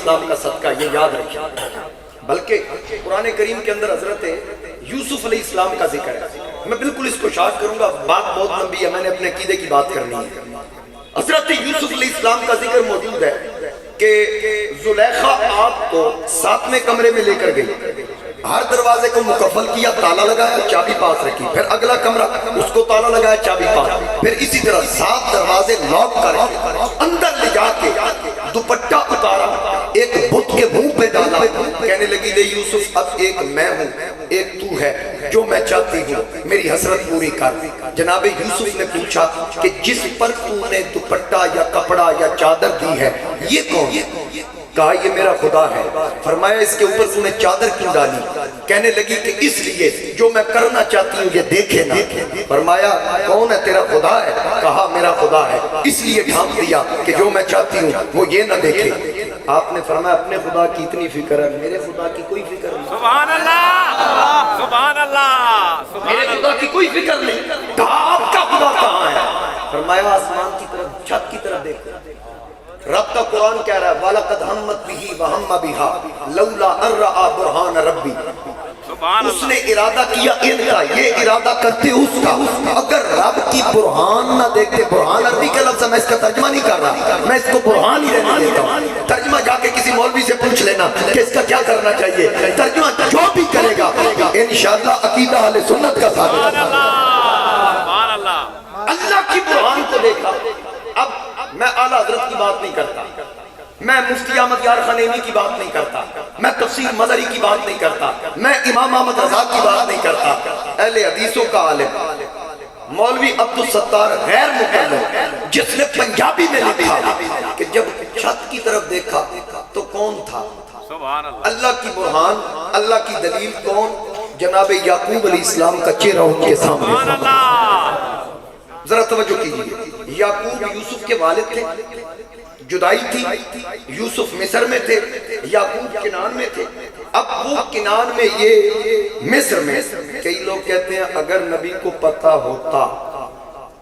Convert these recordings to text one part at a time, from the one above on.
السلام کا صدقہ، یہ یاد رکھیں۔ بلکہ قرآن کریم کے اندر حضرت یوسف علیہ السلام کا ذکر ہے۔ میں بالکل اس کو شارٹ کروں گا، بات بہت لمبی ہے، میں نے اپنے عقیدے کی بات کرنی ہے۔ حضرت یوسف علیہ السلام کا ذکر موجود ہے کہ زلیخا آپ کو 7ویں کمرے میں لے کر گئی، ہر دروازے کو مقفل کیا، تالا لگایا، چابی پاس رکھی، پھر اگلا کمرہ اس کو تالا لگایا، چابی پاس، پھر اسی طرح 7 دروازے لاک کر اندر لے جا کے دوپٹہ اتارا، ایک بت کے منہ پہ ڈالا، کہنے لگی لے یوسف اب ایک میں ہوں ایک تو ہے، جو میں چاہتی ہوں میری حسرت پوری کر۔ جناب یوسف نے پوچھا کہ جس پر تو نے دوپٹہ یا کپڑا یا چادر دی ہے یہ کون؟ کہا یہ میرا خدا ہے۔ فرمایا اس کے اوپر تو نے چادر کیوں ڈالی؟ کہنے لگی کہ اس لیے جو میں کرنا چاہتی ہوں یہ دیکھے نہ۔ فرمایا کون ہے تیرا خدا ہے؟ کہا میرا خدا ہے، اس لیے ڈھانپ دیا کہ جو میں چاہتی ہوں وہ یہ نہ دیکھے۔ آپ نے فرمایا اپنے خدا کی اتنی فکر ہے، میرے خدا کی کوئی فکر نہیں۔ سبحان اللہ، سبحان اللہ، میرے خدا کی کوئی فکر نہیں، تو آپ کا خدا کہاں ہے؟ فرمایا آسمان کی طرف، چھت کی طرف دیکھو۔ رب کا قرآن کہہ رہا ہے وَلَقَدْ هَمَّتْ بِهِ وَهَمَّ بِهَا لَوْلَا أَن رَأَىٰ بُرْهَانَ رَبِّهِ۔ اس نے ارادہ کیا ان کا، یہ ارادہ کرتے اس کا، اگر رب کی برہان نہ دیکھتے۔ برہان عربی کا لفظ ہے، میں اس کا ترجمہ نہیں کر رہا، میں اس کو برہان ہی رہنے دیتا ہوں۔ ترجمہ جا کے کسی مولوی سے پوچھ لینا کہ اس کا کیا کرنا چاہیے، ترجمہ جو بھی کرے گا انشاءاللہ عقیدہ اہل سنت کا ثابت ہے۔ اللہ کی برہان کو دیکھا۔ اب میں اعلیٰ حضرت کی بات نہیں کرتا، میں مفتی احمد یار خنیمی کی بات نہیں کرتا، میں تفسیر مظہری کی بات نہیں کرتا، میں امام احمد رضا کی بات نہیں کرتا، اہل حدیثوں کا عالم مولوی عبدالستار غیر مقلد جس نے پنجابی میں لکھا کہ جب چھت کی طرف دیکھا تو کون تھا؟ اللہ کی برہان، اللہ کی دلیل کون؟ جناب یعقوب علیہ السلام کا چہرہ ان کے سامنے۔ ذرا توجہ کیجئے، یعقوب یوسف کے والد تھے، جدائی تھی، یوسف مصر میں تھے، یعقوب کنعان میں تھے۔ اب وہ کنعان میں یہ مصر میں، کئی لوگ کہتے ہیں اگر نبی کو پتا ہوتا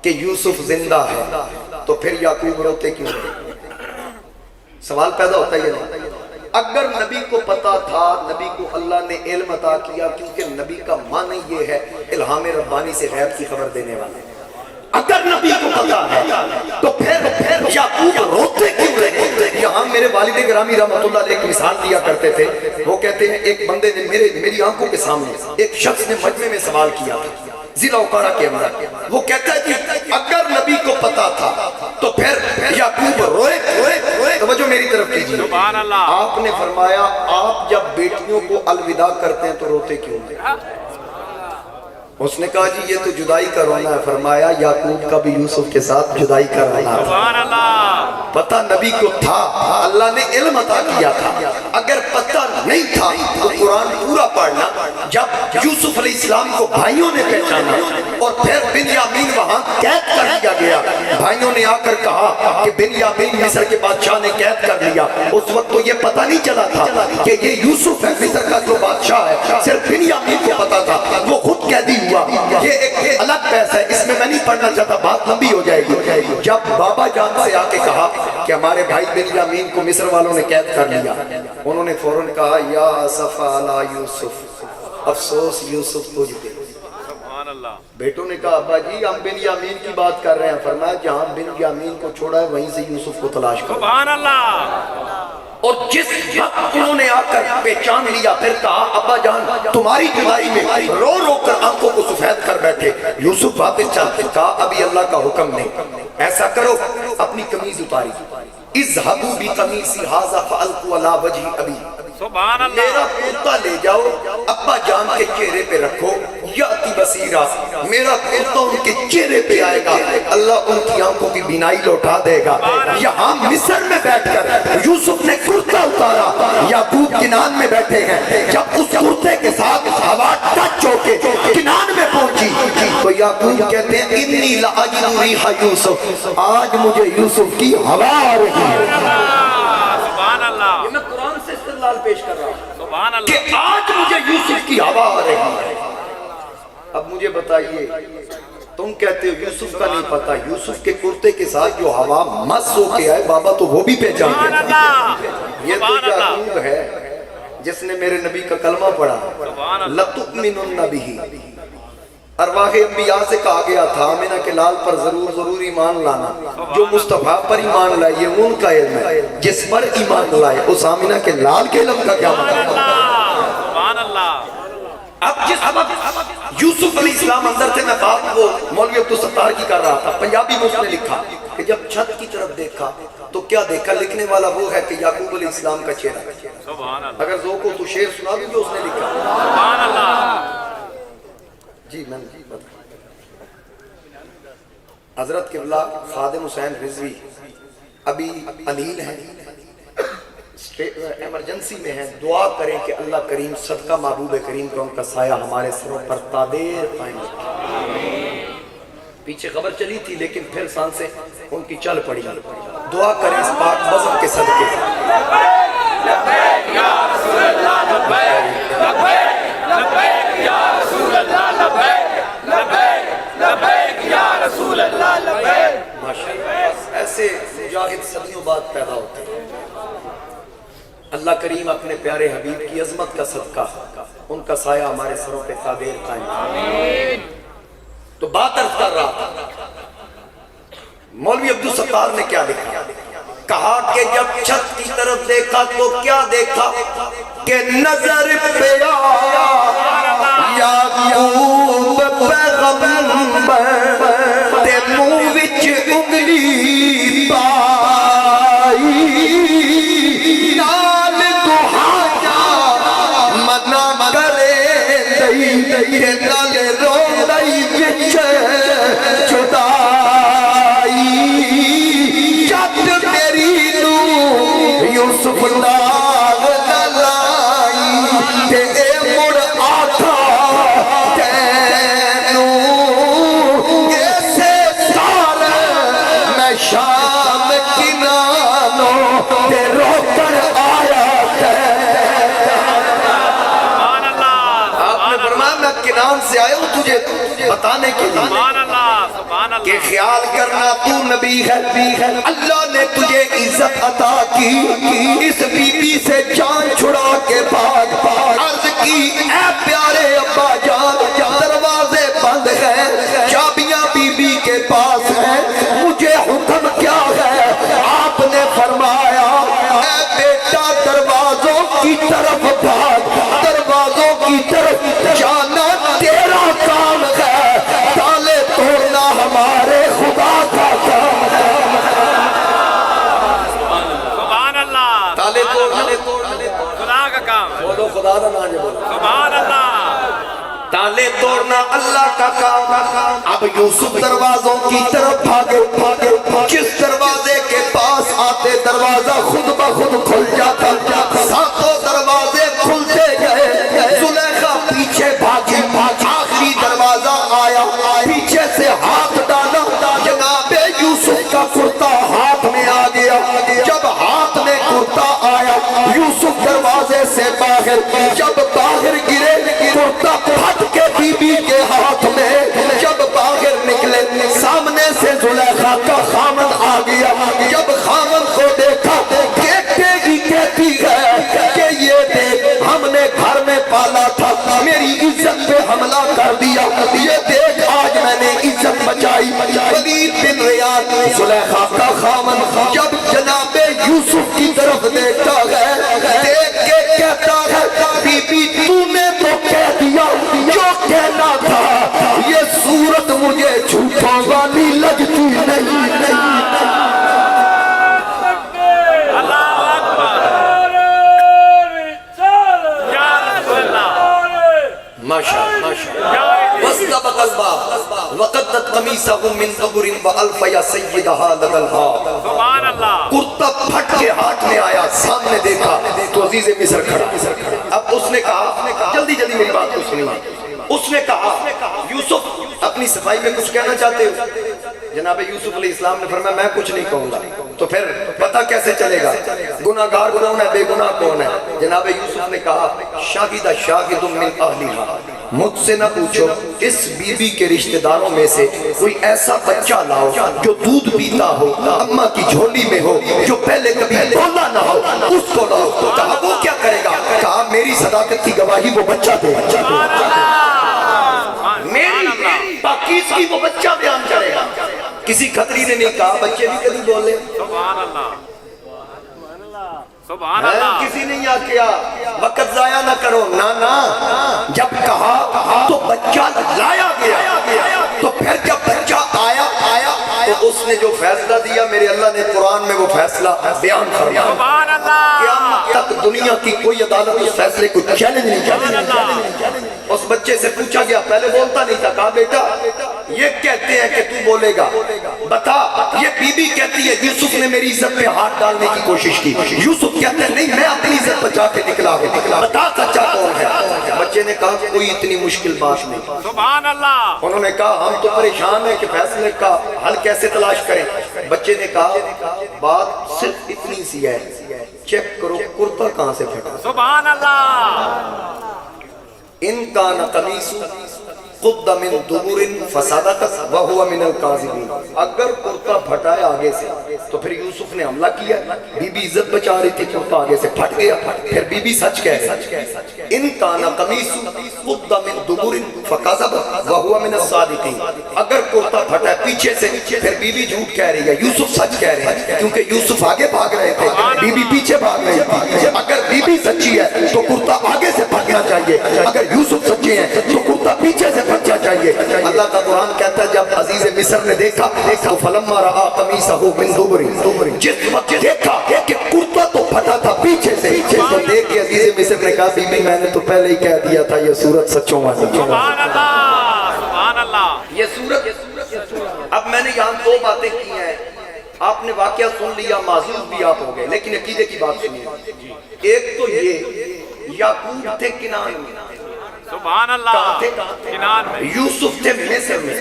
کہ یوسف زندہ ہے تو پھر یعقوب روتے کیوں نہیں؟ سوال پیدا ہوتا ہے یہ نہیں۔ اگر نبی کو پتا تھا، نبی کو اللہ نے علم عطا کیا، کیونکہ نبی کا معنی یہ ہے الہام ربانی سے غیب کی خبر دینے والے۔ اگر نبی کو پتا ہے تو پھر یعقوب روتے کیوں رہے؟ یہاں میرے والد گرامی رحمت اللہ علیہ ایک مثال دیا کرتے تھے، وہ کہتے ہیں ایک بندے نے میری آنکھوں کے سامنے ایک شخص نے مجمع میں سوال کیا تھا ضلع اوکارا کے اندر، وہ کہتا ہے کہ اگر نبی کو پتا تھا تو پھر یعقوب روئے۔ توجہ میری طرف کیجیے، آپ نے فرمایا آپ جب بیٹیوں کو الوداع کرتے ہیں تو روتے کیوں ہیں؟ اس نے کہا جی یہ تو جدائی کا رونا ہے۔ فرمایا یعقوب کا بھی یوسف کے ساتھ جدائی کا رونا تھا، پتہ نبی کو تھا، اللہ نے علم عطا کیا تھا۔ اگر پتہ نہیں تھا تو قرآن پورا پڑھنا، جب یوسف علیہ السلام کو بھائیوں نے پہچانا اور پھر بنیامین وہاں قید کر لیا گیا، بھائیوں نے آ کر کہا کہ بنیامین مصر کے بادشاہ نے قید کر لیا، اس وقت تو یہ پتہ نہیں چلا تھا کہ یہ یوسف ہے مصر کا جو بادشاہ ہے، صرف بنیامین کو پتا تھا، وہ خود قیدی ہوا۔ یہ ایک الگ بحث ہے، اس میں میں نہیں پڑھنا چاہتا، بات لمبی ہو جائے گی۔ جب بابا جان سے آ کے کہا کہ ہمارے بھائی بنیامین کو مصر والوں نے قید کر لیا، انہوں نے فوراً کہا یا اسف علی یوسف، افسوس یوسف تجھ پہ۔ بیٹوں نے کہا ابا جی ہم بنیامین کی بات کر رہے ہیں۔ فرمایا جہاں بنیامین کو چھوڑا ہے وہیں سے یوسف کو تلاش کرو۔ سبحان اللہ۔ اور جس وقت انہوں نے آ کر پہچان لیا، پھر کہا ابا جان تمہاری جدائی میں رو رو کر آنکھوں کو سفید کر بیٹھے، یوسف واپس چلتے۔ کہا ابھی اللہ کا حکم نہیں، ایسا کرو اپنی قمیض اتاری، اذهبوا بقمیصی ھذا فالقوا علی وجہ ابی، سبحان اللہ، میرا کرتا لے جاؤ ابا جان کے چہرے پہ رکھو، یاتی بصیرہ، میرا کرتا ان کے چہرے پہ آئے گا، اللہ ان کی آنکھوں کی بینائی لوٹا دے گا۔ یہاں مصر میں بیٹھ کر یوسف نے کرتا اتارا، یعقوب کنعان میں بیٹھے ہیں، جب اس کرتے کے ساتھ ہوا ٹچ ہو کے کنعان میں پہنچی تو یعقوب کہتے ہیں انی لاجد ریح یوسف، آج مجھے یوسف کی ہوا آ رہی ہے۔ سبحان اللہ، یہ میں قرآن سے استدلال پیش کر رہا ہوں سبحان اللہ، کہ آج مجھے یوسف کی ہوا آ رہی ہے۔ اب مجھے بتائیے تم کہتے ہو یوسف کا نہیں پتا، یوسف کے کرتے کے ساتھ جو ہوا مس ہو کے آئے بابا تو وہ بھی پہچان سبحان گئے۔ اللہ یہ تو سبحان اللہ یعقوب ہے جس نے میرے نبی کا کلمہ پڑھا، سبحان اللہ لَتُؤْمِنُنَّ بِهِ۔ ارواح انبیاء سے کہا گیا تھا آمینہ کے لال پر ضرور ایمان لانا، جو مصطفیٰ پر ایمان لائے یہ ان کا علم ہے، جس پر ایمان لائے اس آمینہ کے لال کے علم کا کیا مطلب؟ سبحان اللہ اب جس وقت یوسف علیہ السلام اندر تھے، میں بات وہ مولوی عبدالستار کی کر رہا تھا، پنجابی میں اس نے لکھا کہ جب چھت کی طرف دیکھا تو کیا دیکھا؟ لکھنے والا وہ ہے کہ یعقوب علیہ السلام کا چہرہ۔ سبحان اللہ اگر ذوق کو تو شعر سنا بھی جو اس نے لکھا۔ سبحان اللہ جی میں حضرت قبلہ خادم حسین رضوی ابھی علیل ہیں، ایمرجنسی میں ہیں، دعا کریں کہ اللہ کریم صدقہ محبوب کریم کا ان کا سایہ ہمارے سروں پر تادیر قائم رکھے۔ پیچھے خبر چلی تھی لیکن پھر سانسیں ان کی چل پڑی۔ دعا کریں اس پاک بزم کے صدقے۔ لبیک یا رسول اللہ لبیک لبیک لبیک یا رسول اللہ لبیک لبیک لبیک یا رسول اللہ لبیک۔ ماشاءاللہ ایسے مجاہد صدیوں بعد پیدا ہوتے ہیں۔ اللہ کریم اپنے پیارے حبیب کی عظمت کا صدقہ ان کا سایہ ہمارے سروں پہ تادیر قائم رکھے۔ تو بات عرض کر رہا تھا، مولوی عبدالستار نے کیا لکھا؟ کہا کہ جب چھت کی طرف دیکھا تو کیا دیکھا کہ نظر پہ آیا یعقوب پیغمبر تے منہ وچ انگلی پائی، نال دہاجا منا کرے دئی تے نال رو دئی وچ جدائی، جد میری نو یوسف نال لائی تے اے مڑ آتھا تینو ایسے سار میں شام کنانو تے روکن آیا تے۔ سبحان اللہ آپ نے فرمایا میں کنان سے آیا ہوں تجھے بتانے کے لیے سبحان اللہ سبحان کہ اللہ خیال کرنا تو نبی ہے، اللہ نے تجھے عزت عطا کی، اس بی بی سے جان چھڑا کے بعد عرض کی اے پیارے ابا جان دروازے بند ہیں، چابیاں بی بی کے پاس ہیں، مجھے حکم کیا ہے؟ آپ نے فرمایا اے بیٹا دروازوں کی طرف بھاگ، دروازوں کی طرف جانا تیرا کام ہے، تالے توڑنا ہمارے خدا کا کام ہے۔ سبحان اللہ تالے توڑنا خدا کا کام ہے بولو خدا کا نام بولو، سبحان اللہ تالے توڑنا اللہ کا کام ہے۔ اب یوسف دروازوں کی طرف بھاگے، جس دروازے کے پاس آتے دروازہ خود بخود کھل جاتا، ساتوں دروازے کھلتے گئے، زلیخا پیچھے بھاگی، آخری دروازہ آیا، پیچھے سے ہاتھ ڈالا، جناب یوسف کا کرتا ہاتھ میں آ گیا، جب ہاتھ میں کرتا آیا یوسف دروازے سے باہر، جب باہر گرے کرتا پھٹ کے بی بی کے ہاتھ میں، جب باہر نکلے سامنے سے زلیخا کا خامن آ گیا، جب خامن کو دیکھا دیکھتے ہی کہتی ہے کہ یہ دیکھ ہم نے گھر میں پالا تھا، میری عزت پہ حملہ کر دیا، یہ دیکھ آج میں نے عزت بچائی۔ ولید بن ریاض زلیخا کا خامن جب جناب یوسف کی طرف دیکھتا ہے، دیکھ کے کہتا ہے بی بی تو نے تو کہہ دیا جو کہنا تھا، یہ صورت مجھے جھوٹوں والی لگتی نہیں۔ اللہ اکبر یا رسول اللہ ماشاءاللہ واستبق الباب وقدت قمیصه من دبر والف یا سیدها لدى الباب۔ سبحان اللہ کرتا پھٹ کے ہاتھ میں آیا، سامنے دیکھا تو عزیز مصر کھڑا۔ اب اس نے کہا جلدی جلدی میری بات کو سنیے، اس نے کہا یوسف اپنے اپنی صفائی میں کچھ کہنا چاہتے ہو؟ جناب یوسف علیہ السلام نے فرمایا میں کچھ نہیں کہوں گا. تو پھر پتہ کیسے چلے گا گناہ گار کون ہے بے گناہ کون ہے؟ جناب یوسف نے کہا شاہد شاہد من اہلہا، مجھ سے نہ پوچھو، اس بی بی کے رشتہ داروں میں سے کوئی ایسا بچہ لاؤ جو دودھ پیتا ہو، اماں کی جھولی میں ہو، جو پہلے کبھی بولا نہ ہو، اس کو لاؤ. تو کہا وہ کیا کرے گا؟ کہا میری صداقت کی گواہی وہ بچہ دے، میری پاکیزگی وہ بچہ بیان کرے گا. کسی کھتری نے نہیں کہا بچے بھی کبھی بولے. سبحان اللہ سبحان اللہ. کسی نے یہ کیا وقت ضائع نہ کرو، نہ جب کہا تو بچہ لایا گیا. تو پھر جب بچہ آیا تو اس نے جو فیصلہ دیا میرے اللہ نے قرآن میں وہ فیصلہ بیان فرمایا. سبحان اللہ. قیامت تک دنیا کی کوئی عدالت اس فیصلے کو چیلنج نہیں کرتی. اس بچے سے پوچھا گیا، پہلے بولتا نہیں تھا، کہا بیٹا یہ کہتے ہیں کہ تو بولے گا، بتا. یہ بی بی کہتی ہے یوسف نے میری عزت پہ ہاتھ ڈالنے کی کوشش کی. یوسف کہتے ہیں نہیں میں اپنی عزت بچا کے نکلا ہوں، بتا سچا کون ہے؟ بچے نے کہا کوئی اتنی مشکل بات نہیں. سبحان اللہ. انہوں نے کہا ہم تو پریشان ہیں کہ فیصلے کا حل کیسے تلاش کریں. بچے نے کہا بات صرف اتنی سی ہے، چیک کرو کرتا کہاں سے پھٹا. سبحان اللہ. ان کان قمیص قد من دبر فصدقت وهو من الكاذبین. اگر کرتا پھٹا ہے آگے سے تو پھر یوسف نے حملہ کیا. بی بی عزت بچا رہی تھی، کرتا آگے سے پھٹ گیا، پھر بی بی سچ کہہ رہی. ان کان قمیص قد من دبر فكذب وهو من الصادقین. اگر کرتا پھٹا ہے پیچھے سے پھر بی بی جھوٹ کہہ رہی ہے، یوسف سچ کہہ رہے ہیں کیونکہ یوسف آگے بھاگ رہے تھے، بی بی پیچھے بھاگ رہی تھی. اگر بی بی سچی ہے تو کرتا آگے سے پھٹنا چاہیے، اگر یوسف سچے ہیں تو کرتا پیچھے سے پھٹنا چاہیے. اللہ کا قرآن کہتا ہے جب عزیز مصر نے دیکھا تو فلما رآ قمیصہ من دبر، جس وقت دیکھا کہ کرتا تو پھٹا تھا پیچھے سے، تو دیکھ کے عزیز مصر نے کہا بی بی میں نے تو پہلے ہی کہہ دیا تھا یہ صورت سچوں والی. سبحان اللہ سبحان اللہ. یہ صورت اب میں نے یہاں دو باتیں کی ہیں. آپ نے واقعہ سن لیا، معذور بھی آپ ہو گئے، لیکن عقیدے کی بات سنیے. ایک تو یہ یعقوب تھے کنعان میں، سبحان اللہ. کنعان میں. یوسف تھے مصر میں،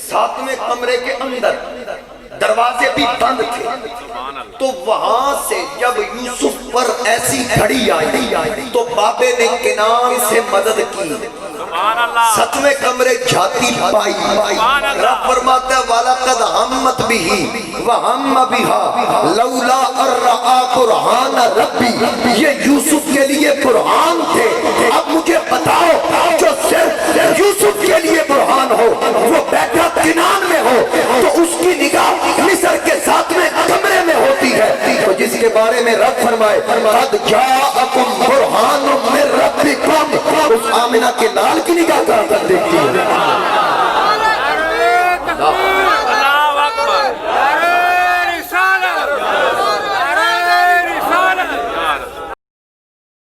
7ویں کمرے کے اندر، دروازے بھی بند تھے. تو وہاں سے جب یوسف پر ایسی گھڑی آئی تو بابے نے کنعان سے مدد کی. سبحان اللہ. 7ویں کمرے جھاتی پائی. رب فرماتا ہے وَلَقَدْ هَمَّتْ بِهِ وَهَمَّ بِهَا لَوْلَا أَن رَّأَىٰ بُرْهَانَ رَبِّهِ. یہ یوسف کے لیے برہان تھے. اب مجھے بتاؤ جو صرف یوسف کے لیے برہان ہو، وہ بیٹھا کنعان میں ہو تو اس کی نگاہ مصر کے 7ویں کمرے میں ہوتی ہے. تو جس کے بارے میں رب فرمائے قَدْ جَاءَكُمْ بُرْهَانٌ مِّن رَّبِّكُمْ، اس آمنہ کے لال کی نگاہ کہاں تک دیکھتی ہے؟